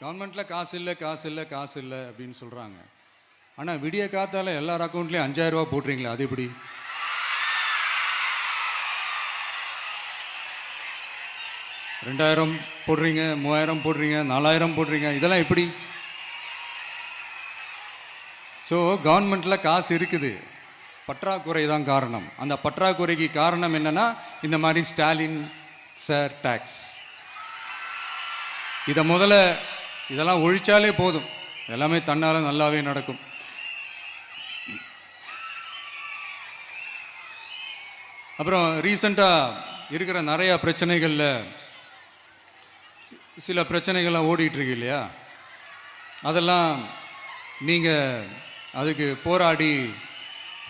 கவர்மெண்ட்டில் காசு இல்லை காசு இல்லை காசு இல்லை அப்படின்னு சொல்கிறாங்க. ஆனால் விடிய காத்தால எல்லார் அக்கௌண்ட்லேயும் 5000 ரூபா போட்டுறீங்களா? அது எப்படி? ரெண்டாயிரம் போடுறீங்க, 3000 போடுறீங்க, 4000 போடுறீங்க, இதெல்லாம் எப்படி? ஸோ கவர்மெண்ட்டில் காசு இருக்குது, பற்றாக்குறை தான் காரணம். அந்த பற்றாக்குறைக்கு காரணம் என்னன்னா இந்த மாதிரி ஸ்டாலின் சார் டாக்ஸ். இதை முதல்ல இதெல்லாம் ஒழிச்சாலே போதும், எல்லாமே தன்னால நல்லாவே நடக்கும். அப்புறம் ரீசண்டாக இருக்கிற நிறைய பிரச்சனைகளில் சில பிரச்சனைகள்லாம் ஓடிட்டு இருக்கு இல்லையா? அதெல்லாம் நீங்கள் அதுக்கு போராடி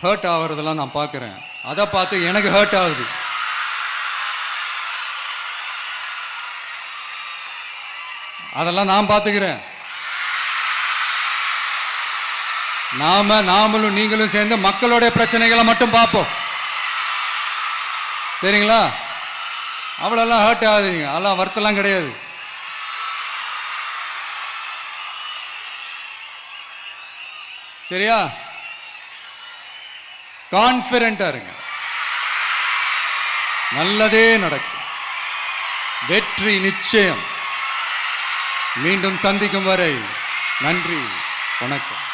ஹர்ட் ஆகிறதெல்லாம் நான் பார்க்குறேன். அதை பார்த்து எனக்கு ஹர்ட் ஆகுது. அதெல்லாம் நான் பார்த்துக்கிறேன். நாமளும் நீங்களும் சேர்ந்து மக்களுடைய பிரச்சனைகளை மட்டும் பார்ப்போம், சரிங்களா? அவ்வளோலாம் ஹர்ட் ஆகுதுங்க, அதெல்லாம் வருத்தலாம் கிடையாது. சரியா? கான்ஃபிடென்ட்டா இருங்க, நல்லதே நடக்கும், வெற்றி நிச்சயம். மீண்டும் சந்திக்கும் வரை நன்றி, வணக்கம்.